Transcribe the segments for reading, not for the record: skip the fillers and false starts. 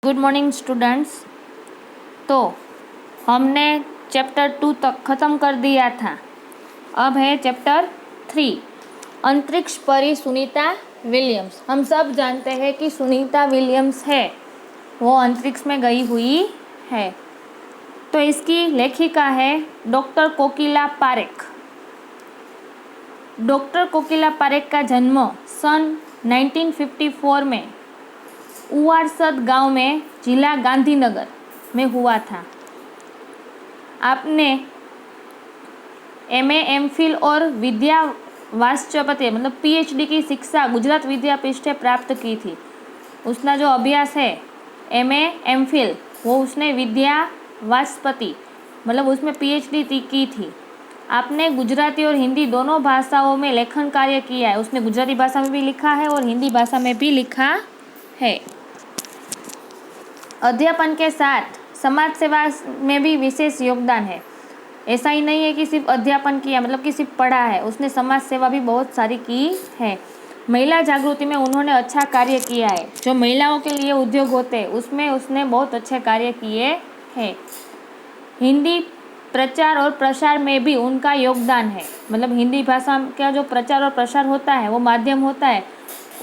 Good morning students. तो हमने chapter 2 तक ख़त्म कर दिया था। अब है चैप्टर 3, अंतरिक्ष परी सुनीता विलियम्स। हम सब जानते हैं कि सुनीता विलियम्स है वो अंतरिक्ष में गई हुई है। तो इसकी लेखिका है डॉक्टर कोकिला पारेख। डॉक्टर कोकिला पारेख का जन्म सन 1954 में उवारसद गांव में जिला गांधीनगर में हुआ था। आपने एमए, एमफिल और विद्या वाचस्पति मतलब पीएचडी की शिक्षा गुजरात विद्यापीठ से प्राप्त की थी। उसका जो अभ्यास है एमए, एमफिल वो उसने विद्या वाचस्पति मतलब उसमें पीएचडी की थी। आपने गुजराती और हिंदी दोनों भाषाओं में लेखन कार्य किया है। उसने गुजराती भाषा में भी लिखा है और हिंदी भाषा में भी लिखा है। अध्यापन के साथ समाज सेवा में भी विशेष योगदान है। ऐसा ही नहीं है कि सिर्फ अध्यापन किया मतलब कि सिर्फ पढ़ा है, उसने समाज सेवा भी बहुत सारी की है। महिला जागृति में उन्होंने अच्छा कार्य किया है। जो महिलाओं के लिए उद्योग होते हैं उसमें उसने बहुत अच्छे कार्य किए हैं। हिंदी प्रचार और प्रसार में भी उनका योगदान है। मतलब हिंदी भाषा का जो प्रचार और प्रसार होता है वो माध्यम होता है,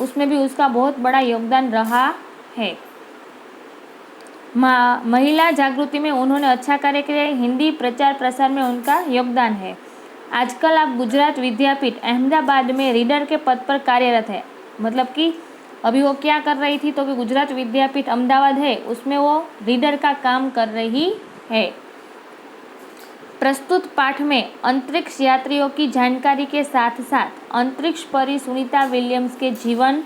उसमें भी उसका बहुत बड़ा योगदान रहा है। महिला जागृति में उन्होंने अच्छा कार्य किया है। हिंदी प्रचार प्रसार में उनका योगदान है। आजकल आप गुजरात विद्यापीठ अहमदाबाद में रीडर के पद पर कार्यरत है। मतलब कि अभी वो क्या कर रही थी तो कि गुजरात विद्यापीठ अहमदाबाद है उसमें वो रीडर का काम कर रही है। प्रस्तुत पाठ में अंतरिक्ष यात्रियों की जानकारी के साथ साथ अंतरिक्ष परी सुनीता विलियम्स के जीवन,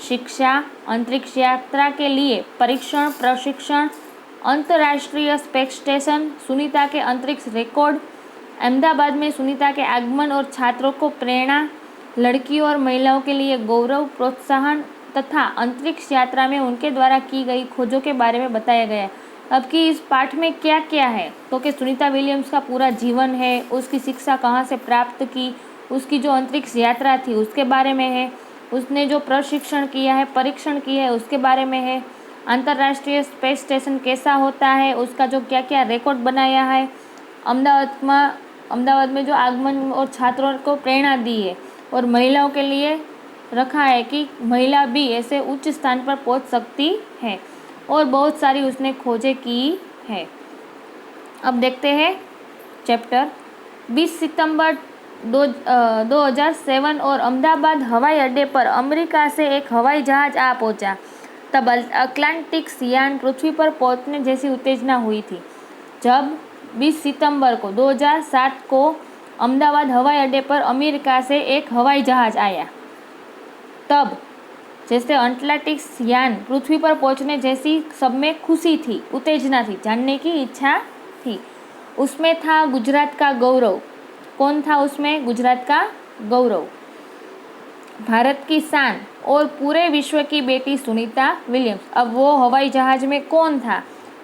शिक्षा, अंतरिक्ष यात्रा के लिए परीक्षण प्रशिक्षण, अंतर्राष्ट्रीय स्पेस स्टेशन, सुनीता के अंतरिक्ष रिकॉर्ड, अहमदाबाद में सुनीता के आगमन और छात्रों को प्रेरणा, लड़कियों और महिलाओं के लिए गौरव प्रोत्साहन तथा अंतरिक्ष यात्रा में उनके द्वारा की गई खोजों के बारे में बताया गया है। अब कि इस पाठ में क्या क्या है तो कि सुनीता विलियम्स का पूरा जीवन है, उसकी शिक्षा कहाँ से प्राप्त की, उसकी जो अंतरिक्ष यात्रा थी उसके बारे में है, उसने जो प्रशिक्षण किया है, परीक्षण किया है उसके बारे में है, अंतर्राष्ट्रीय स्पेस स्टेशन कैसा होता है उसका जो क्या क्या रिकॉर्ड बनाया है, अहमदाबाद में जो आगमन और छात्रों को प्रेरणा दी है और महिलाओं के लिए रखा है कि महिला भी ऐसे उच्च स्थान पर पहुंच सकती है और बहुत सारी उसने खोजें की है। अब देखते हैं चैप्टर। 20 सितंबर 2007 और अहमदाबाद हवाई अड्डे पर अमेरिका से एक हवाई जहाज आ पहुंचा। तब अटलांटिक यान पृथ्वी पर पहुंचने जैसी उत्तेजना हुई थी। जब 20 सितंबर को 2007 को अहमदाबाद हवाई अड्डे पर अमेरिका से एक हवाई जहाज आया, तब जैसे अटलांटिक यान पृथ्वी पर पहुंचने जैसी सब में खुशी थी, उत्तेजना थी, जानने की इच्छा थी। उसमें था गुजरात का गौरव। कौन था उसमें? गुजरात का गौरव, भारत की शान और पूरे विश्व की बेटी सुनीता विलियम्स। अब वो हवाई जहाज में कौन था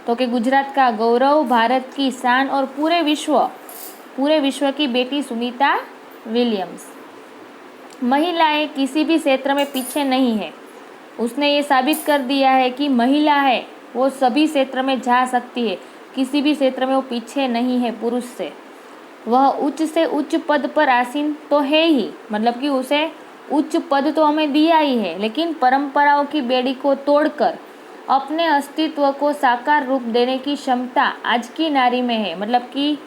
तो कि गुजरात का गौरव, भारत की शान और पूरे विश्व की बेटी सुनीता विलियम्स। महिलाएं किसी भी क्षेत्र में पीछे नहीं है। उसने ये साबित कर दिया है कि महिला है वो सभी क्षेत्र में जा सकती है, किसी भी क्षेत्र में वो पीछे नहीं है पुरुष से। वह उच्च से उच्च पद पर आसीन तो है ही, मतलब कि उसे उच्च पद तो हमें दिया ही है, लेकिन परंपराओं की बेड़ी को तोड़कर अपने अस्तित्व को साकार रूप देने की क्षमता आज की नारी में है। मतलब कि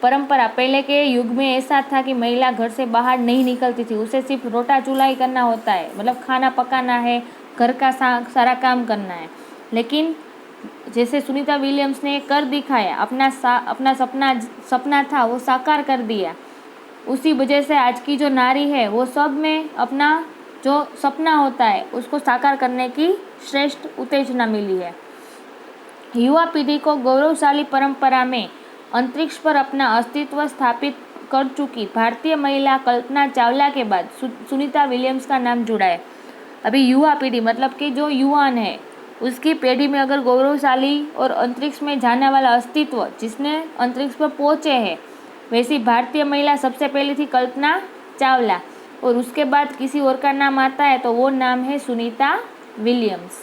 परंपरा पहले के युग में ऐसा था कि महिला घर से बाहर नहीं निकलती थी, उसे सिर्फ रोटा चूल्हा ही करना होता है, मतलब खाना पकाना है, घर का सारा काम करना है। लेकिन जैसे सुनीता विलियम्स ने कर दिखाया, अपना सपना था वो साकार कर दिया। उसी वजह से आज की जो नारी है वो सब में अपना जो सपना होता है उसको साकार करने की श्रेष्ठ उत्तेजना मिली है। युवा पीढ़ी को गौरवशाली परंपरा में अंतरिक्ष पर अपना अस्तित्व स्थापित कर चुकी भारतीय महिला कल्पना चावला के बाद सुनीता विलियम्स का नाम जुड़ा है। अभी युवा पीढ़ी मतलब कि जो युवान है उसकी पीढ़ी में अगर गौरवशाली और अंतरिक्ष में जाने वाला अस्तित्व जिसने अंतरिक्ष पर पहुँचे हैं, वैसी भारतीय महिला सबसे पहली थी कल्पना चावला, और उसके बाद किसी और का नाम आता है तो वो नाम है सुनीता विलियम्स।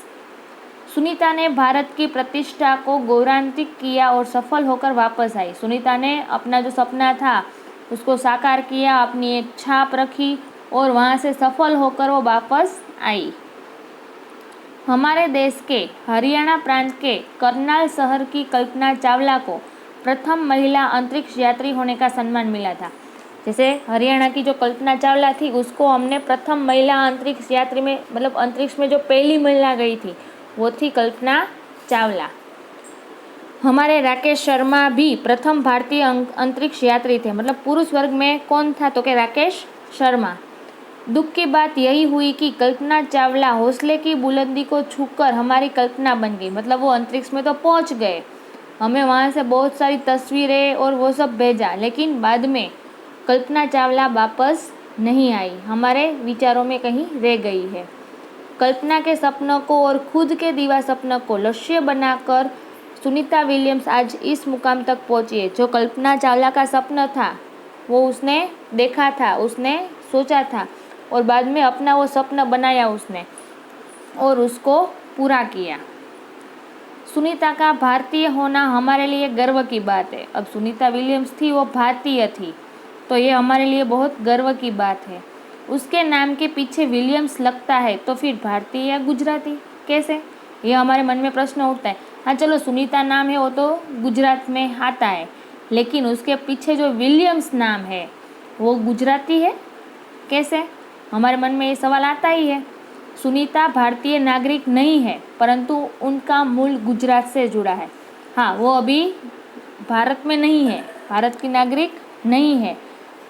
सुनीता ने भारत की प्रतिष्ठा को गौरवान्वित किया और सफल होकर वापस आई। सुनीता ने अपना जो सपना था उसको साकार किया, अपनी एक छाप रखी और वहाँ से सफल होकर वो वापस आई। हमारे देश के हरियाणा प्रांत के करनाल शहर की कल्पना चावला को प्रथम महिला अंतरिक्ष यात्री होने का सम्मान मिला था। जैसे हरियाणा की जो कल्पना चावला थी उसको हमने प्रथम महिला अंतरिक्ष यात्री में, मतलब अंतरिक्ष में जो पहली महिला गई थी वो थी कल्पना चावला। हमारे राकेश शर्मा भी प्रथम भारतीय अंतरिक्ष यात्री थे। मतलब पुरुष वर्ग में कौन था, तो कि राकेश शर्मा। दुख की बात यही हुई कि कल्पना चावला हौसले की बुलंदी को छूकर हमारी कल्पना बन गई। मतलब वो अंतरिक्ष में तो पहुंच गए, हमें वहाँ से बहुत सारी तस्वीरें और वो सब भेजा, लेकिन बाद में कल्पना चावला वापस नहीं आई, हमारे विचारों में कहीं रह गई है। कल्पना के सपनों को और खुद के दीवा सपनों को लक्ष्य बनाकर सुनीता विलियम्स आज इस मुकाम तक पहुंची है। जो कल्पना चावला का सपना था वो उसने देखा था, उसने सोचा था और बाद में अपना वो सपना बनाया उसने और उसको पूरा किया। सुनीता का भारतीय होना हमारे लिए गर्व की बात है। अब सुनीता विलियम्स थी, वो भारतीय थी, तो ये हमारे लिए बहुत गर्व की बात है। उसके नाम के पीछे विलियम्स लगता है तो फिर भारतीय या गुजराती कैसे, ये हमारे मन में प्रश्न उठता है। हाँ चलो, सुनीता नाम है वो तो गुजरात में आता है, लेकिन उसके पीछे जो विलियम्स नाम है वो गुजराती है कैसे, हमारे मन में ये सवाल आता ही है। सुनीता भारतीय नागरिक नहीं है, परंतु उनका मूल गुजरात से जुड़ा है। हाँ, वो अभी भारत में नहीं है, भारत की नागरिक नहीं है,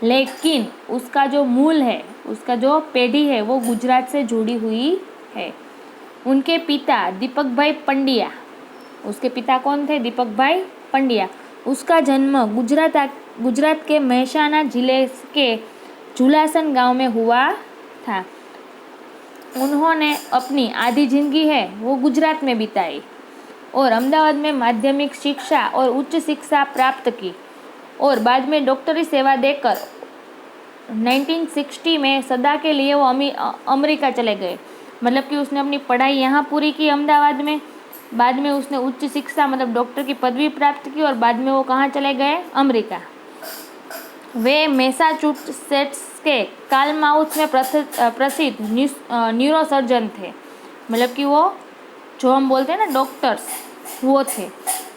लेकिन उसका जो मूल है, उसका जो पेढ़ी है वो गुजरात से जुड़ी हुई है। उनके पिता दीपक भाई पंड्या, उसके पिता कौन थे, दीपक भाई पंड्या। उसका जन्म गुजरात के महेसाणा जिले के झुलासन गांव में हुआ था। उन्होंने अपनी आधी जिंदगी है वो गुजरात में बिताई और अहमदाबाद में माध्यमिक शिक्षा और उच्च शिक्षा प्राप्त की और बाद में डॉक्टरी सेवा देकर 1960 में सदा के लिए वो अमेरिका चले गए। मतलब कि उसने अपनी पढ़ाई यहाँ पूरी की अहमदाबाद में, बाद में उसने उच्च शिक्षा मतलब डॉक्टर की पदवी प्राप्त की और बाद में वो कहाँ चले गए, अमेरिका। वे मैसाचुसेट्स के कालमाउथ में प्रसिद्ध न्यूरोसर्जन थे। मतलब कि वो जो हम बोलते हैं ना डॉक्टर्स, वो थे।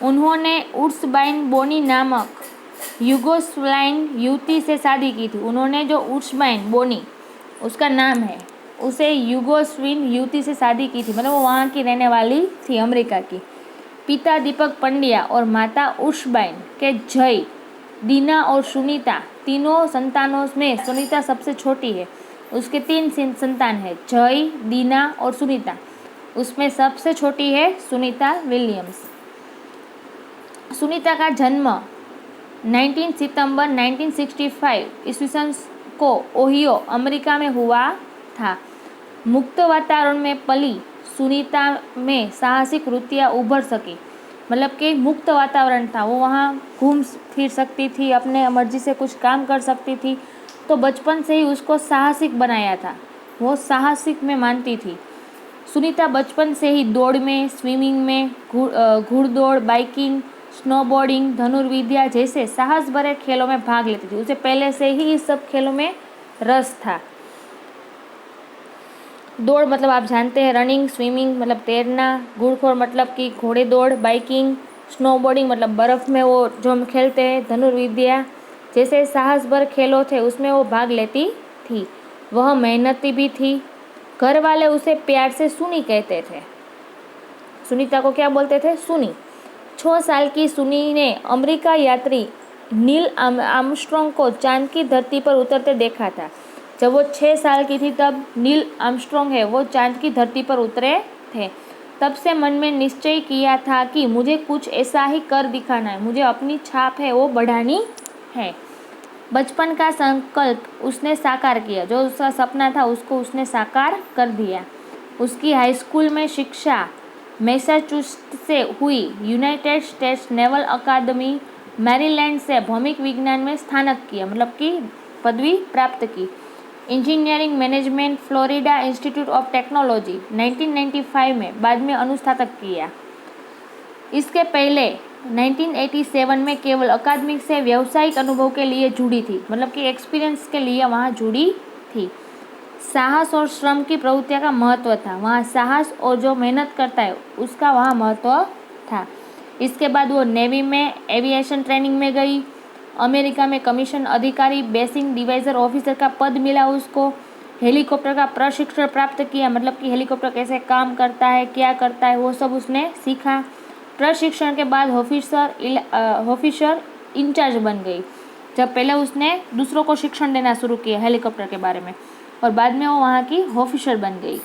उन्होंने उर्सबाइन बोनी नामक युगोस्लावियन युवती से शादी की थी। उन्होंने जो उर्सबाइन बोनी उसका नाम है, उसे युगोस्लावियन युवती से शादी की थी, मतलब वो वहाँ की रहने वाली थी, अमेरिका की। पिता दीपक पंड्या और माता उर्सबाइन के जय, दीना और सुनीता तीनों संतानों में सुनीता सबसे छोटी है। उसके 3 संतान है, जय, दीना और सुनीता। उसमें सबसे छोटी है सुनीता विलियम्स। सुनीता का जन्म 19 सितंबर 1965 ईस्वी को ओहियो, अमेरिका में हुआ था। मुक्त वातावरण में पली सुनीता में साहसिक वृत्तियाँ उभर सकी। मतलब कि मुक्त वातावरण था, वो वहाँ घूम फिर सकती थी, अपने मर्जी से कुछ काम कर सकती थी, तो बचपन से ही उसको साहसिक बनाया था, वो साहसिक में मानती थी। सुनीता बचपन से ही दौड़ में, स्विमिंग में, घुड़दौड़, बाइकिंग, स्नोबोर्डिंग, धनुर्विद्या जैसे साहस भरे खेलों में भाग लेती थी। उसे पहले से ही इस सब खेलों में रस था। दौड़ मतलब आप जानते हैं रनिंग, स्विमिंग मतलब तैरना, घुड़खोर मतलब कि घोड़े दौड़, बाइकिंग, स्नोबोर्डिंग मतलब बर्फ़ में वो जो हम खेलते हैं, धनुर्विद्या जैसे साहस भर खेलों थे उसमें वो भाग लेती थी। वह मेहनती भी थी। घर वाले उसे प्यार से सुनी कहते थे। सुनीता को क्या बोलते थे, सुनी। 6 साल की सुनी ने अमेरिका यात्री नील आर्मस्ट्रॉन्ग को चांद की धरती पर उतरते देखा था। जब वो 6 साल की थी तब नील आर्मस्ट्रॉन्ग है वो चांद की धरती पर उतरे थे। तब से मन में निश्चय किया था कि मुझे कुछ ऐसा ही कर दिखाना है, मुझे अपनी छाप है वो बढ़ानी है। बचपन का संकल्प उसने साकार किया, जो उसका सपना था उसको उसने साकार कर दिया। उसकी हाई स्कूल में शिक्षा मैसाचुसेट्स से हुई। यूनाइटेड स्टेट्स नेवल अकादमी मैरीलैंड से भौमिक विज्ञान में स्नातक किया, मतलब कि पदवी प्राप्त की। Engineering management Florida institute of technology 1995 में बाद में अनुस्नातक किया। इसके पहले 1987 में केवल अकादमिक से व्यावसायिक अनुभव के लिए जुड़ी थी, मतलब कि एक्सपीरियंस के लिए वहाँ जुड़ी थी। साहस और श्रम की प्रवृत्तियों का महत्व था, वहाँ साहस और जो मेहनत करता है उसका वहाँ महत्व था। इसके बाद वो नेवी में एविएशन ट्रेनिंग में गई। अमेरिका में कमीशन अधिकारी बेसिंग डिवाइजर ऑफिसर का पद मिला उसको। हेलीकॉप्टर का प्रशिक्षण प्राप्त किया, मतलब कि हेलीकॉप्टर कैसे काम करता है, क्या करता है, वो सब उसने सीखा। प्रशिक्षण के बाद ऑफिसर इंचार्ज बन गई, जब पहले उसने दूसरों को शिक्षण देना शुरू किया हेलीकॉप्टर के बारे में, और बाद में वो वहाँ की ऑफिसर बन गई।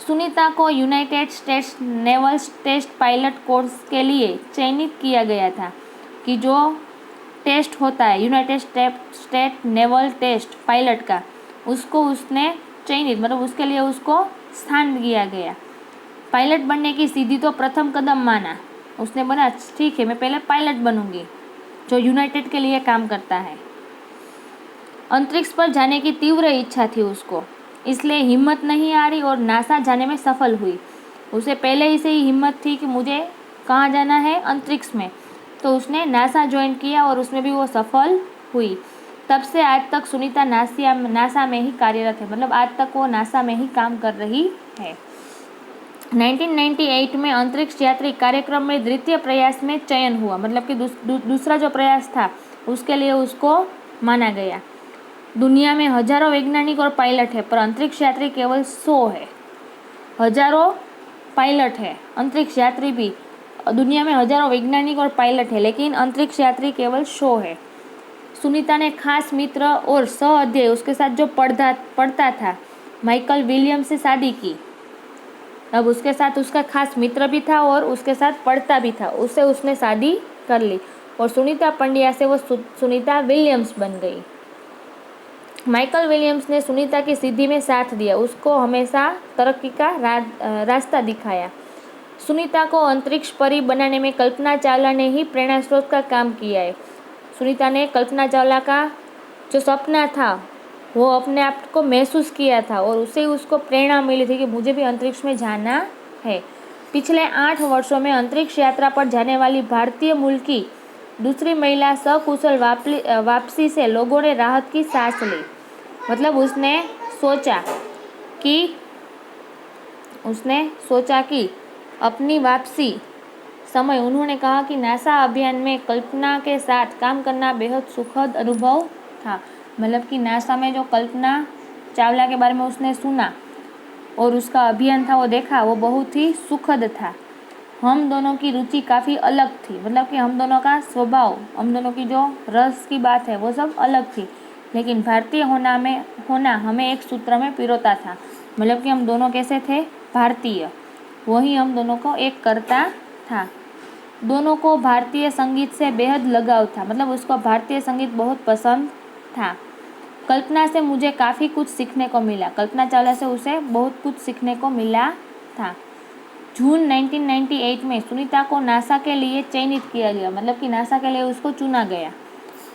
सुनीता को United States naval test pilot course के लिए चयनित किया गया था, कि जो टेस्ट होता है United State naval test pilot का, उसको उसने चयनित, मतलब उसके लिए उसको स्थान दिया गया। पायलट बनने की सीधी तो प्रथम कदम माना उसने, बना ठीक है मैं पहले पायलट बनूंगी जो यूनाइटेड के लिए काम करता है। अंतरिक्ष पर जाने की तीव्र इच्छा थी उसको, इसलिए हिम्मत नहीं आ रही और नासा जाने में सफल हुई। उसे पहले ही से ही हिम्मत थी कि मुझे कहाँ जाना है, अंतरिक्ष में, तो उसने नासा ज्वाइन किया और उसमें भी वो सफल हुई। तब से आज तक सुनीता नासा में ही कार्यरत है, मतलब आज तक वो नासा में ही काम कर रही है। 1998 में अंतरिक्ष यात्री कार्यक्रम में द्वितीय प्रयास में चयन हुआ, मतलब कि दूसरा जो प्रयास था उसके लिए उसको माना गया। दुनिया में हजारों वैज्ञानिक और पायलट है, पर अंतरिक्ष यात्री केवल 100 है। हजारों पायलट है, अंतरिक्ष यात्री भी, दुनिया में हजारों वैज्ञानिक और पायलट है, लेकिन अंतरिक्ष यात्री केवल 100 है। सुनीता ने खास मित्र और सह अध्याय उसके साथ जो पढ़ता था माइकल विलियम्स से शादी की। अब उसके साथ उसका खास मित्र भी था और उसके साथ पढ़ता भी था, उससे उसने शादी कर ली और सुनीता पंड्या से वो सुनीता विलियम्स बन गई। माइकल विलियम्स ने सुनीता की सिद्धि में साथ दिया, उसको हमेशा तरक्की का रास्ता दिखाया। सुनीता को अंतरिक्ष परी बनाने में कल्पना चावला ने ही प्रेरणा स्रोत का काम किया है। सुनीता ने कल्पना चावला का जो सपना था वो अपने आप को महसूस किया था और उससे उसको प्रेरणा मिली थी कि मुझे भी अंतरिक्ष में जाना है। पिछले 8 वर्षों में अंतरिक्ष यात्रा पर जाने वाली भारतीय मूल की दूसरी महिला सकुशल वापसी से लोगों ने राहत की सांस ली। मतलब उसने सोचा कि अपनी वापसी समय उन्होंने कहा कि नासा अभियान में कल्पना के साथ काम करना बेहद सुखद अनुभव था। मतलब कि नासा में जो कल्पना चावला के बारे में उसने सुना और उसका अभियान था वो देखा, वो बहुत ही सुखद था। हम दोनों की रुचि काफ़ी अलग थी, मतलब कि हम दोनों का स्वभाव, हम दोनों की जो रस की बात है वो सब अलग थी, लेकिन भारतीय होना हमें एक सूत्र में पिरोता था। मतलब कि हम दोनों कैसे थे, भारतीय, वही हम दोनों को एक करता था। दोनों को भारतीय संगीत से बेहद लगाव था, मतलब उसको भारतीय संगीत बहुत पसंद था। कल्पना से मुझे काफ़ी कुछ सीखने को मिला, कल्पना चावला से उसे बहुत कुछ सीखने को मिला था। जून 1998 में सुनीता को नासा के लिए चयनित किया गया, मतलब कि नासा के लिए उसको चुना गया।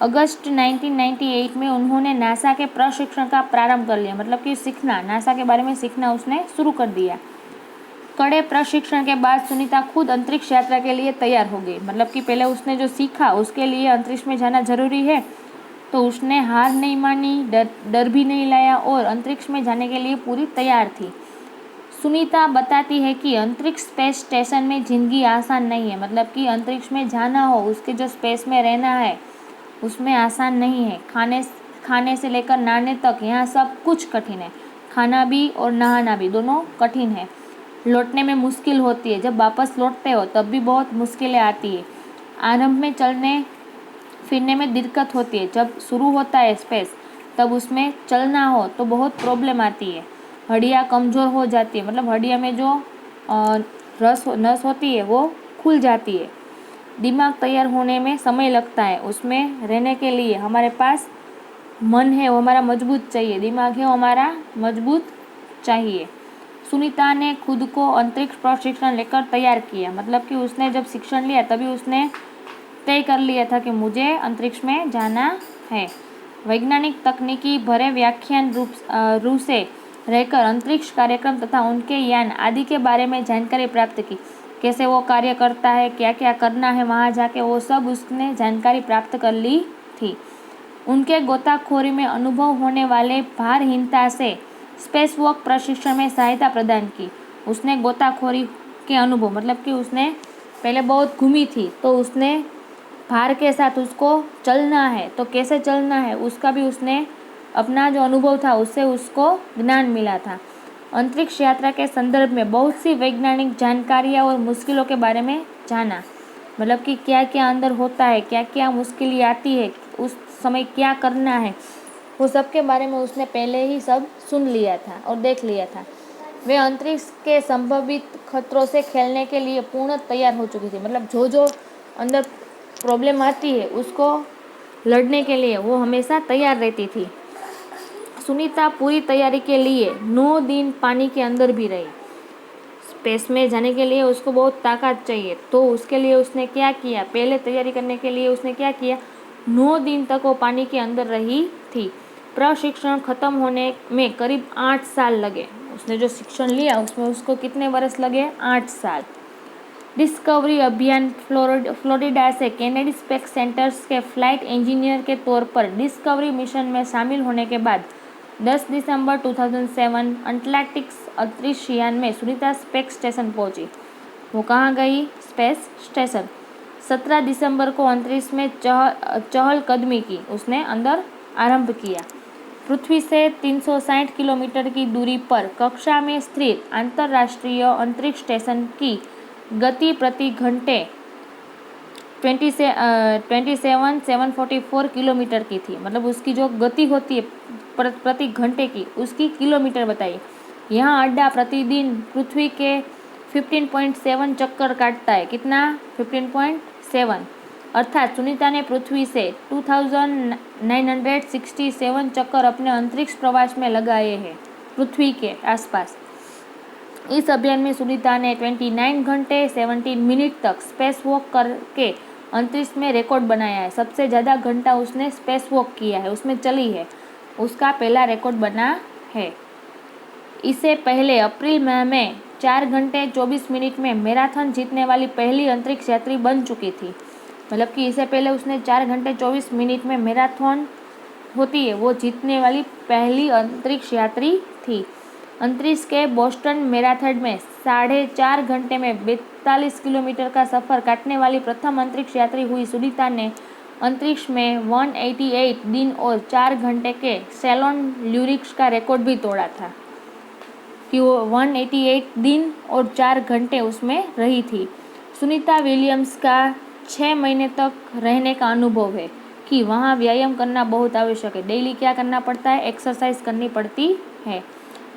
अगस्त 1998 में उन्होंने नासा के प्रशिक्षण का प्रारंभ कर लिया, मतलब कि सीखना, नासा के बारे में सीखना उसने शुरू कर दिया। कड़े प्रशिक्षण के बाद सुनीता खुद अंतरिक्ष यात्रा के लिए तैयार हो गई। मतलब कि पहले उसने जो सीखा उसके लिए अंतरिक्ष में जाना जरूरी है, तो उसने हार नहीं मानी, डर भी नहीं लाया और अंतरिक्ष में जाने के लिए पूरी तैयार थी। सुनीता बताती है कि अंतरिक्ष स्पेस स्टेशन में ज़िंदगी आसान नहीं है, मतलब कि अंतरिक्ष में जाना हो, उसके जो स्पेस में रहना है उसमें आसान नहीं है। खाने से लेकर नहाने तक यहाँ सब कुछ कठिन है, खाना भी और नहाना भी दोनों कठिन है। लौटने में मुश्किल होती है, जब वापस लौटते हो तब भी बहुत मुश्किलें आती है। आरंभ में चलने फिरने में दिक्कत होती है, जब शुरू होता है स्पेस तब उसमें चलना हो तो बहुत प्रॉब्लम आती है। हड्डियाँ कमज़ोर हो जाती है, मतलब हड्डियाँ में जो नस होती है वो खुल जाती है। दिमाग तैयार होने में समय लगता है, उसमें रहने के लिए हमारे पास मन है वो हमारा मजबूत चाहिए, दिमाग है वो हमारा मजबूत चाहिए। सुनीता ने खुद को अंतरिक्ष प्रशिक्षण लेकर तैयार किया, मतलब कि उसने जब शिक्षण लिया तभी उसने तय कर लिया था कि मुझे अंतरिक्ष में जाना है। वैज्ञानिक तकनीकी भरे व्याख्यान रूप से रहकर अंतरिक्ष कार्यक्रम तथा उनके यान आदि के बारे में जानकारी प्राप्त की। कैसे वो कार्य करता है, क्या क्या करना है वहाँ जाके, वो सब उसने जानकारी प्राप्त कर ली थी। उनके गोताखोरी में अनुभव होने वाले भारहीनता से स्पेस वॉक प्रशिक्षण में सहायता प्रदान की। उसने गोताखोरी के अनुभव मतलब कि उसने पहले बहुत घूमी थी, तो उसने भार के साथ उसको चलना है तो कैसे चलना है उसका भी उसने अपना जो अनुभव था उससे उसको ज्ञान मिला था। अंतरिक्ष यात्रा के संदर्भ में बहुत सी वैज्ञानिक जानकारियाँ और मुश्किलों के बारे में जाना, मतलब कि क्या क्या अंदर होता है, क्या क्या मुश्किलें आती है, उस समय क्या करना है, वो सब के बारे में उसने पहले ही सब सुन लिया था और देख लिया था। वे अंतरिक्ष के संभावित खतरों से खेलने के लिए पूर्ण तैयार हो चुकी थी, मतलब जो जो अंदर प्रॉब्लम आती है उसको लड़ने के लिए वो हमेशा तैयार रहती थी। सुनीता पूरी तैयारी के लिए 9 दिन पानी के अंदर भी रही। स्पेस में जाने के लिए उसको बहुत ताकत चाहिए, तो उसके लिए उसने क्या किया, पहले तैयारी करने के लिए उसने क्या किया, 9 दिन तक वो पानी के अंदर रही थी। प्रशिक्षण खत्म होने में करीब 8 साल लगे। उसने जो शिक्षण लिया उसमें उसको कितने वर्ष लगे, 8 साल। डिस्कवरी अभियान फ्लोरिडा से केनेडी स्पेस सेंटर्स के फ्लाइट इंजीनियर के तौर पर डिस्कवरी मिशन में शामिल होने के बाद 10 दिसंबर 2007 अंटार्कटिक अंतरिक्ष यान में सुनीता स्पेस स्टेशन पहुंची। वो कहाँ गई, स्पेस स्टेशन। 17 दिसंबर को अंतरिक्ष में चहलकदमी की उसने अंदर आरंभ किया। पृथ्वी से 360 किलोमीटर की दूरी पर कक्षा में स्थित अंतर्राष्ट्रीय अंतरिक्ष स्टेशन की गति प्रति घंटे 27,744 किलोमीटर की थी। मतलब उसकी जो गति होती है प्रति घंटे की, उसकी किलोमीटर बताइए। यहाँ अड्डा प्रतिदिन पृथ्वी के 15.7 चक्कर काटता है। कितना, 15.7। अर्थात सुनीता ने पृथ्वी से 2967 चक्कर अपने अंतरिक्ष प्रवास में लगाए हैं पृथ्वी के आसपास। इस अभियान में सुनीता ने 29 घंटे 17 मिनट तक स्पेस वॉक करके अंतरिक्ष में रिकॉर्ड बनाया है। सबसे ज़्यादा घंटा उसने स्पेस वॉक किया है, उसमें चली है, उसका पहला रिकॉर्ड बना है। इससे पहले अप्रैल माह में 4 घंटे 24 मिनट में मैराथन जीतने वाली पहली अंतरिक्ष यात्री बन चुकी थी। मतलब कि इससे पहले उसने 4 घंटे 24 मिनट में मैराथन होती है वो जीतने वाली पहली अंतरिक्ष यात्री थी। अंतरिक्ष के बोस्टन मैराथन में 4.5 घंटे में 42 किलोमीटर का सफ़र काटने वाली प्रथम अंतरिक्ष यात्री हुई। सुनीता ने अंतरिक्ष में 188 दिन और 4 घंटे के सेलोन ल्यूरिक्स का रिकॉर्ड भी तोड़ा था कि वो 188 दिन और 4 घंटे उसमें रही थी। सुनीता विलियम्स का 6 महीने तक रहने का अनुभव है कि वहाँ व्यायाम करना बहुत आवश्यक है। डेली क्या करना पड़ता है, एक्सरसाइज करनी पड़ती है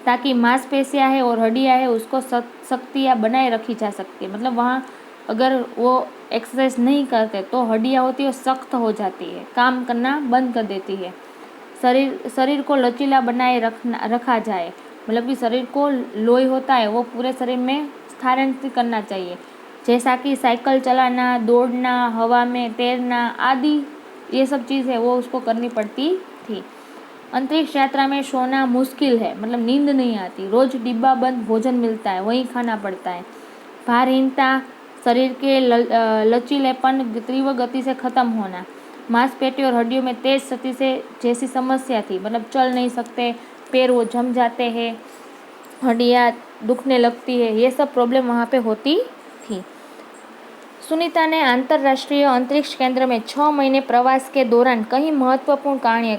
ताकि मांसपेशियाँ है और हड्डियाँ है उसको शक्तियाँ बनाए रखी जा सकती है। मतलब वहाँ अगर वो एक्सरसाइज नहीं करते तो हड्डियाँ होती है सख्त हो जाती है, काम करना बंद कर देती है। शरीर को लचीला बनाए रखा जाए, मतलब कि शरीर को लोही होता है वो पूरे शरीर में स्थानांतरित करना चाहिए, जैसा कि साइकिल चलाना, दौड़ना, हवा में तैरना आदि ये सब चीज़ है वो उसको करनी पड़ती थी। अंतरिक्ष यात्रा में सोना मुश्किल है, मतलब नींद नहीं आती, रोज डिब्बा बंद भोजन मिलता है, वहीं खाना पड़ता है। भारहीनता, शरीर के लचीलेपन तीव्र गति से ख़त्म होना, मांसपेशियों और हड्डियों में तेज क्षति से जैसी समस्या थी, मतलब चल नहीं सकते, पैर वो जम जाते हैं, हड्डियाँ दुखने लगती है, ये सब प्रॉब्लम वहाँ पे होती थी। सुनीता ने अंतर्राष्ट्रीय अंतरिक्ष केंद्र में 6 महीने प्रवास के दौरान कई महत्वपूर्ण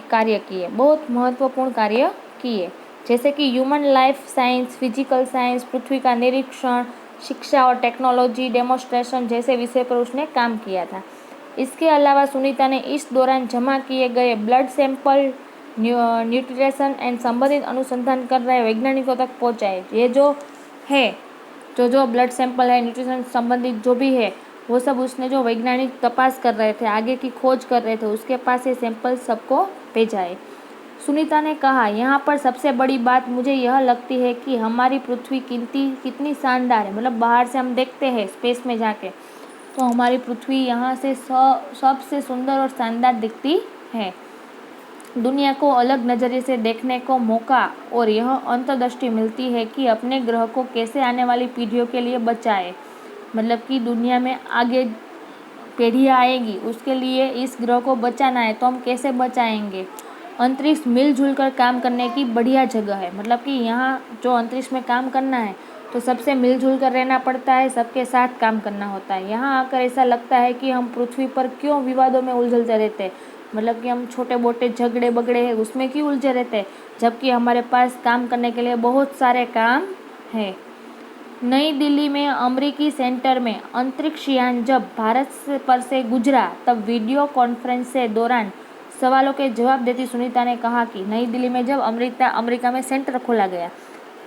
कार्य किए, बहुत महत्वपूर्ण कार्य किए, जैसे कि human life science, physical science, पृथ्वी का निरीक्षण, शिक्षा और टेक्नोलॉजी डेमोन्स्ट्रेशन जैसे विषय पर उसने काम किया था। इसके अलावा सुनीता ने इस दौरान जमा किए गए ब्लड सैंपल न्यूट्रिशन एंड संबंधित अनुसंधान कर रहे वैज्ञानिकों तक पहुँचाए। ये जो है जो ब्लड सैंपल है, न्यूट्रिशन संबंधित जो भी है वो सब उसने जो वैज्ञानिक तपास कर रहे थे, आगे की खोज कर रहे थे, उसके पास ये सैंपल सबको भेजा है। सुनीता ने कहा, यहाँ पर सबसे बड़ी बात मुझे यह लगती है कि हमारी पृथ्वी कितनी शानदार है। मतलब बाहर से हम देखते हैं स्पेस में जाके तो हमारी पृथ्वी यहाँ से सबसे सुंदर और शानदार दिखती है। दुनिया को अलग नज़रिए से देखने को मौका और यह अंतर्दृष्टि मिलती है कि अपने ग्रह को कैसे आने वाली पीढ़ियों के लिए बचाए। मतलब कि दुनिया में आगे पीढ़ियाँ आएगी, उसके लिए इस ग्रह को बचाना है, तो हम कैसे बचाएंगे। अंतरिक्ष मिलजुल कर काम करने की बढ़िया जगह है। मतलब कि यहाँ जो अंतरिक्ष में काम करना है तो सबसे मिलजुल कर रहना पड़ता है, सबके साथ काम करना होता है। यहाँ आकर ऐसा लगता है कि हम पृथ्वी पर क्यों विवादों में उलझते रहते हैं। मतलब कि हम छोटे मोटे झगड़े बगड़े हैं उसमें क्यों उलझे रहते हैं, जबकि हमारे पास काम करने के लिए बहुत सारे काम है। नई दिल्ली में अमेरिकी सेंटर में अंतरिक्ष यान जब भारत पर से गुजरा तब वीडियो कॉन्फ्रेंस से दौरान सवालों के जवाब देती सुनीता ने कहा कि नई दिल्ली में जब अमेरिका में सेंटर खोला गया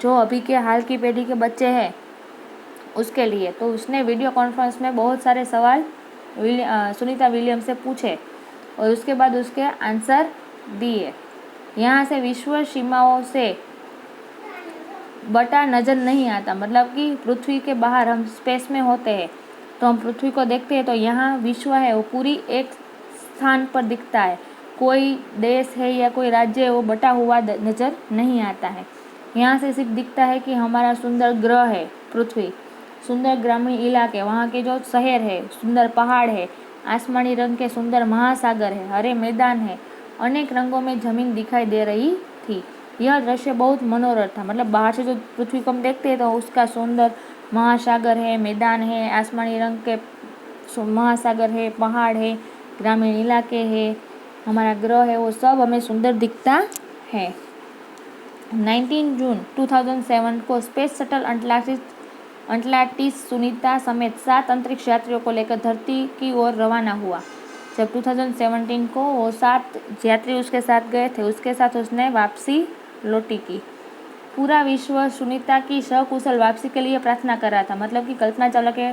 जो अभी के हाल की पीढ़ी के बच्चे हैं उसके लिए, तो उसने वीडियो कॉन्फ्रेंस में बहुत सारे सवाल सुनीता विलियम से पूछे और उसके बाद उसके आंसर दिए। यहाँ से विश्व सीमाओं से बटा नज़र नहीं आता। मतलब कि पृथ्वी के बाहर हम स्पेस में होते हैं तो हम पृथ्वी को देखते हैं तो यहाँ विश्व है वो पूरी एक स्थान पर दिखता है, कोई देश है या कोई राज्य है वो बटा हुआ नज़र नहीं आता है। यहाँ से सिर्फ दिखता है कि हमारा सुंदर ग्रह है पृथ्वी, सुंदर ग्रामीण इलाके, वहाँ के जो शहर है, सुंदर पहाड़ है, आसमानी रंग के सुंदर महासागर है, हरे मैदान है, अनेक रंगों में ज़मीन दिखाई दे रही थी। यह दृश्य बहुत मनोरम था। मतलब बाहर से जो पृथ्वी को हम देखते हैं तो उसका सुंदर महासागर है, मैदान है, आसमानी रंग के महासागर है, पहाड़ है, ग्रामीण इलाके है, हमारा ग्रह है, वो सब हमें सुंदर दिखता है। 19 जून 2007 को स्पेस शटल अटलांटिस सुनीता समेत 7 अंतरिक्ष यात्रियों को लेकर धरती की ओर रवाना हुआ। जब 2017 को वो 7 यात्री उसके साथ गए थे, उसके साथ उसने वापसी लौटी की। पूरा विश्व सुनीता की सकुशल वापसी के लिए प्रार्थना कर रहा था। मतलब कि कल्पना चावला के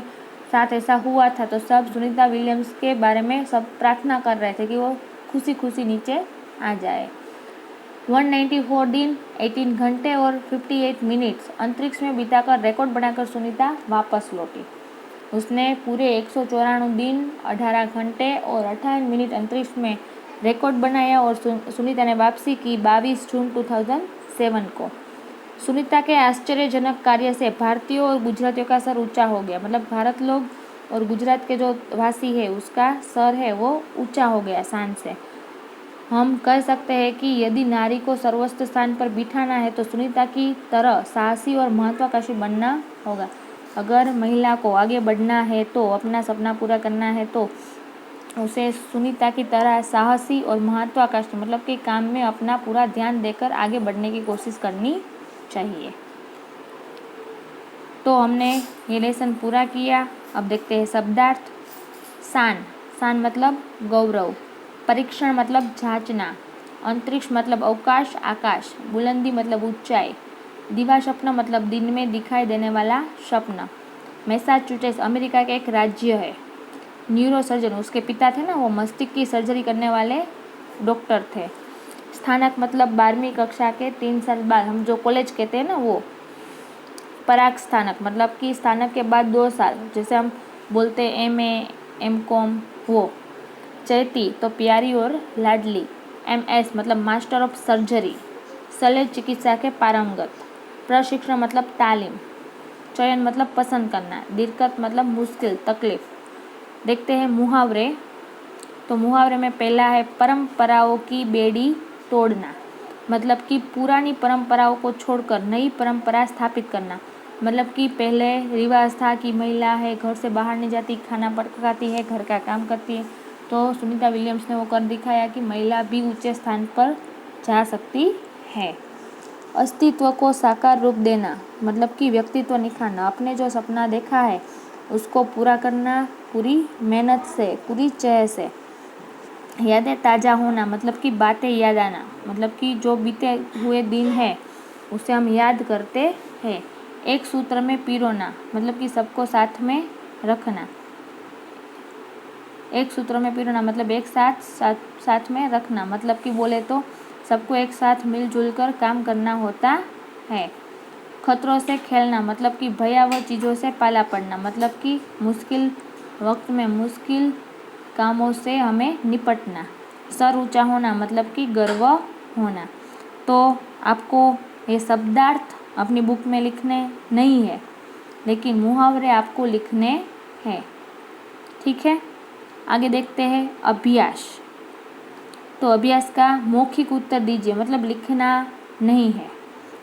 साथ ऐसा हुआ था तो सब सुनीता विलियम्स के बारे में सब प्रार्थना कर रहे थे कि वो खुशी खुशी नीचे आ जाए। 194 दिन 18 घंटे और 58 मिनट्स अंतरिक्ष में बिताकर रिकॉर्ड बनाकर सुनीता वापस लौटी। उसने पूरे 194 दिन 18 घंटे और 58 मिनट अंतरिक्ष में रिकॉर्ड बनाया और सुनीता ने वापसी की 22 जून 2007 को। सुनीता के आश्चर्यजनक कार्य से भारतीयों और गुजरातियों का सर ऊंचा हो गया। मतलब भारत लोग और गुजरात के जो वासी है उसका सर है वो ऊंचा हो गया शान से। हम कह सकते हैं कि यदि नारी को सर्वोच्च स्थान पर बिठाना है तो सुनीता की तरह साहसी और महत्वाकांक्षी बनना होगा। अगर महिला को आगे बढ़ना है तो अपना सपना पूरा करना है तो उसे सुनीता की तरह साहसी और महत्वाकांक्षी मतलब कि काम में अपना पूरा ध्यान देकर आगे बढ़ने की कोशिश करनी चाहिए। तो हमने ये लेसन पूरा किया। अब देखते हैं शब्दार्थ। शान, शान मतलब गौरव, परीक्षण मतलब जांचना, अंतरिक्ष मतलब अवकाश आकाश, बुलंदी मतलब ऊंचाई, दिवा स्वप्न मतलब दिन में दिखाई देने वाला स्वप्न। मैसाचुसेट्स अमेरिका का एक राज्य है। न्यूरोसर्जन उसके पिता थे ना, वो मस्तिष्क की सर्जरी करने वाले डॉक्टर थे। स्थानक मतलब 12वीं कक्षा के 3 साल बाद, हम जो कॉलेज कहते हैं ना वो। पराग स्थानक मतलब कि स्थानक के बाद 2 साल, जैसे हम बोलते हैं MA MCOM वो। चैती तो प्यारी और लाडली। MS मतलब मास्टर ऑफ सर्जरी, शल्य चिकित्सा के पारंगत। प्रशिक्षण मतलब तालीम। चयन मतलब पसंद करना। दिक्कत मतलब मुश्किल तकलीफ। देखते हैं मुहावरे। तो मुहावरे में पहला है परंपराओं की बेड़ी तोड़ना। मतलब कि पुरानी परंपराओं को छोड़कर नई परंपरा स्थापित करना। मतलब कि पहले रिवाज था कि महिला है घर से बाहर नहीं जाती, खाना पकाती है, घर का काम करती है, तो सुनीता विलियम्स ने वो कर दिखाया कि महिला भी ऊंचे स्थान पर जा सकती है। अस्तित्व को साकार रूप देना मतलब कि व्यक्तित्व निखारना। अपने जो सपना देखा है उसको पूरा करना पूरी मेहनत से, पूरी चाह से। यादें ताज़ा होना मतलब कि बातें याद आना। मतलब कि जो बीते हुए दिन है उसे हम याद करते हैं। एक सूत्र में पिरोना मतलब कि सबको साथ में रखना। एक सूत्र में पिरोना मतलब एक साथ में रखना। मतलब कि बोले तो सबको एक साथ मिलजुल कर काम करना होता है। खतरों से खेलना मतलब कि भयावह चीज़ों से पाला पड़ना। मतलब कि मुश्किल वक्त में मुश्किल कामों से हमें निपटना। सर ऊंचा होना मतलब कि गर्व होना। तो आपको ये शब्दार्थ अपनी बुक में लिखने नहीं है, लेकिन मुहावरे आपको लिखने हैं। ठीक है, आगे देखते हैं अभ्यास। तो अभ्यास का मौखिक उत्तर दीजिए, मतलब लिखना नहीं है,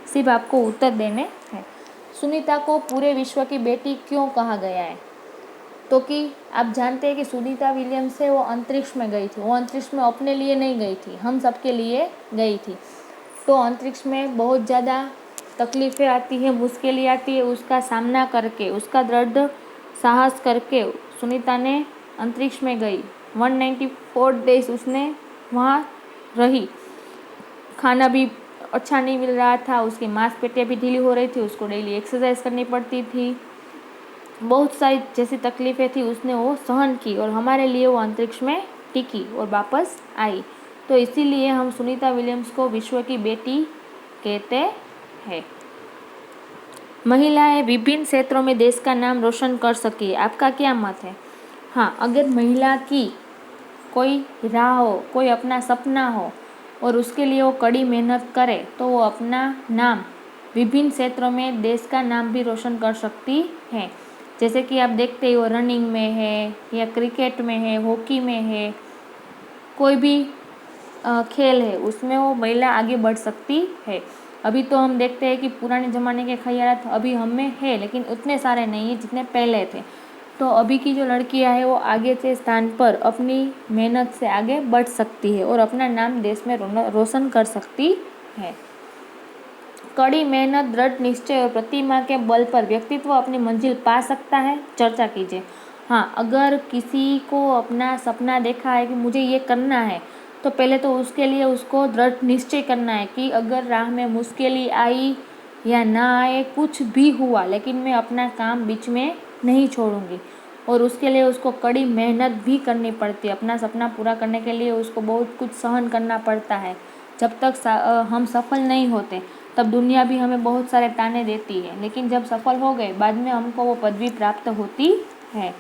सिर्फ आपको उत्तर देने हैं। सुनीता को पूरे विश्व की बेटी क्यों कहा गया है? तो कि आप जानते हैं कि सुनीता विलियम्स है, वो अंतरिक्ष में गई थी। वो अंतरिक्ष में अपने लिए नहीं गई थी, हम सबके लिए गई थी। तो अंतरिक्ष में बहुत ज़्यादा तकलीफ़ें आती है, मुश्किलें आती है, उसका सामना करके, उसका दृढ़ साहस करके सुनीता ने अंतरिक्ष में गई। 194 डेज उसने वहाँ रही। खाना भी अच्छा नहीं मिल रहा था, उसकी मांसपेशियाँ भी ढीली हो रही थी, उसको डेली एक्सरसाइज करनी पड़ती थी, बहुत सारी जैसी तकलीफ़ें थी उसने वो सहन की, और हमारे लिए वो अंतरिक्ष में टिकी और वापस आई। तो इसीलिए हम सुनीता विलियम्स को विश्व की बेटी कहते हैं। महिलाएं विभिन्न क्षेत्रों में देश का नाम रोशन कर सकी, आपका क्या मत है? हाँ, अगर महिला की कोई राह हो, कोई अपना सपना हो और उसके लिए वो कड़ी मेहनत करे, तो वो अपना नाम विभिन्न क्षेत्रों में देश का नाम भी रोशन कर सकती है। जैसे कि आप देखते ही वो रनिंग में है, या क्रिकेट में है, हॉकी में है, कोई भी खेल है उसमें वो महिला आगे बढ़ सकती है। अभी तो हम देखते हैं कि पुराने ज़माने के ख़यालात अभी हम में है, लेकिन उतने सारे नहीं है जितने पहले थे। तो अभी की जो लड़कियां हैं वो आगे के स्थान पर अपनी मेहनत से आगे बढ़ सकती है और अपना नाम देश में रोशन कर सकती है। कड़ी मेहनत, दृढ़ निश्चय और प्रतिभा के बल पर व्यक्तित्व अपनी मंजिल पा सकता है, चर्चा कीजिए। हाँ, अगर किसी को अपना सपना देखा है कि मुझे ये करना है, तो पहले तो उसके लिए उसको दृढ़ निश्चय करना है कि अगर राह में मुश्किलें आई या ना आए, कुछ भी हुआ, लेकिन मैं अपना काम बीच में नहीं छोड़ूंगी। और उसके लिए उसको कड़ी मेहनत भी करनी पड़ती है। अपना सपना पूरा करने के लिए उसको बहुत कुछ सहन करना पड़ता है। जब तक हम सफल नहीं होते, तब दुनिया भी हमें बहुत सारे ताने देती है, लेकिन जब सफल हो गए, बाद में हमको वो पदवी प्राप्त होती है।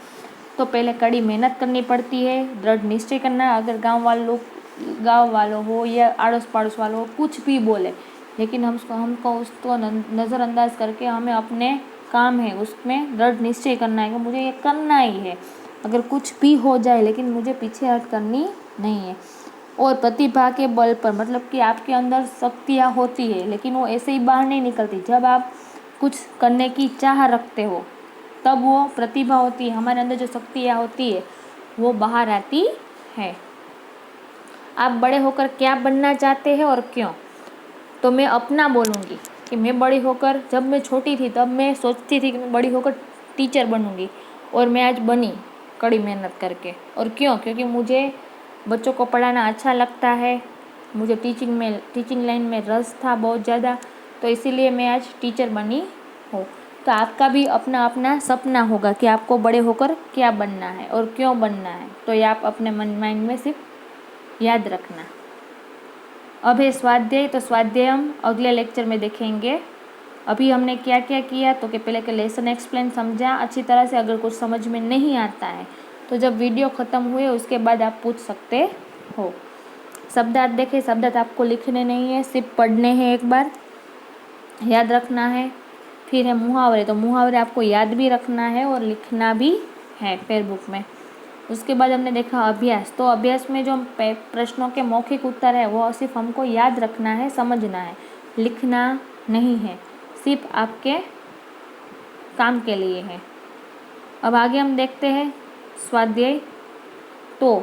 तो पहले कड़ी मेहनत करनी पड़ती है, दृढ़ निश्चय करना। अगर गांव वालों हो या आड़ोस पड़ोस वालों हो कुछ भी बोले, लेकिन हमको उसको नज़रअंदाज करके हमें अपने काम है उसमें दृढ़ निश्चय करना है कि मुझे ये करना ही है, अगर कुछ भी हो जाए, लेकिन मुझे पीछे हट करनी नहीं है। और प्रतिभा के बल पर, मतलब कि आपके अंदर शक्तियाँ होती है, लेकिन वो ऐसे ही बाहर नहीं निकलती। जब आप कुछ करने की चाह रखते हो, तब वो प्रतिभा होती है, हमारे अंदर जो शक्तियाँ होती है वो बाहर आती है। आप बड़े होकर क्या बनना चाहते हैं और क्यों? तो मैं अपना बोलूँगी कि मैं बड़ी होकर, जब मैं छोटी थी तब मैं सोचती थी कि मैं बड़ी होकर टीचर बनूँगी, और मैं आज बनी कड़ी मेहनत करके। और क्यों? क्योंकि मुझे बच्चों को पढ़ाना अच्छा लगता है, मुझे टीचिंग लाइन में रस था बहुत ज़्यादा, तो इसीलिए मैं आज टीचर बनी हूँ। तो आपका भी अपना अपना सपना होगा कि आपको बड़े होकर क्या बनना है और क्यों बनना है, तो ये आप अपने माइंड में सिर्फ याद रखना। अब है स्वाध्याय, तो स्वाध्याय हम अगले लेक्चर में देखेंगे। अभी हमने क्या क्या किया, तो कि पहले के लेसन एक्सप्लेन समझा अच्छी तरह से। अगर कुछ समझ में नहीं आता है तो जब वीडियो ख़त्म हुए उसके बाद आप पूछ सकते हो। शब्दार्थ देखें, शब्दार्थ आपको लिखने नहीं है, सिर्फ पढ़ने हैं, एक बार याद रखना है। फिर है मुहावरे, तो मुहावरे आपको याद भी रखना है और लिखना भी है फेसबुक में। उसके बाद हमने देखा अभ्यास, तो अभ्यास में जो प्रश्नों के मौखिक उत्तर है वो सिर्फ हमको याद रखना है, समझना है, लिखना नहीं है, सिर्फ आपके काम के लिए है। अब आगे हम देखते हैं स्वाध्याय। तो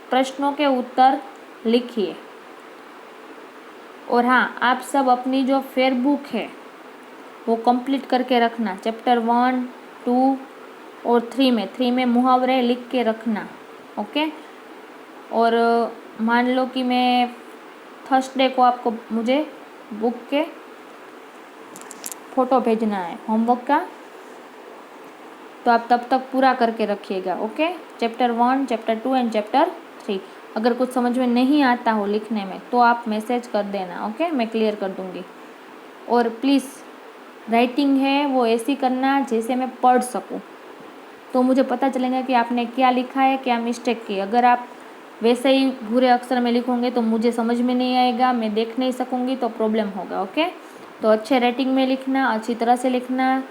प्रश्नों के उत्तर लिखिए, और हाँ, आप सब अपनी जो फेयरबुक है वो कंप्लीट करके रखना। चैप्टर 1, 2 और 3 में मुहावरे लिख के रखना, ओके। और मान लो कि मैं थर्सडे को आपको मुझे बुक के फ़ोटो भेजना है होमवर्क का, तो आप तब तक पूरा करके रखिएगा, okay. Chapter 1, chapter 2 and chapter 3। अगर कुछ समझ में नहीं आता हो लिखने में तो आप मैसेज कर देना, ओके, मैं क्लियर कर दूँगी। और प्लीज़ राइटिंग है वो ऐसी करना जैसे मैं पढ़ सकूँ, तो मुझे पता चलेगा कि आपने क्या लिखा है, क्या मिस्टेक की। अगर आप वैसे ही भूरे अक्षर में लिखोगे तो मुझे समझ में नहीं आएगा, मैं देख नहीं सकूँगी तो प्रॉब्लम होगा। ओके, तो अच्छे रेटिंग में लिखना, अच्छी तरह से लिखना,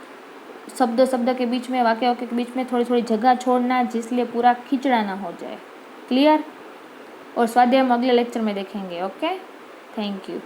शब्द शब्द के बीच में, वाक्य वाक्य के बीच में थोड़ी थोड़ी जगह छोड़ना, जिसलिए पूरा खींचड़ा ना हो जाए। क्लियर? और स्वाध्याय हम अगले लेक्चर में देखेंगे। Okay, thank you.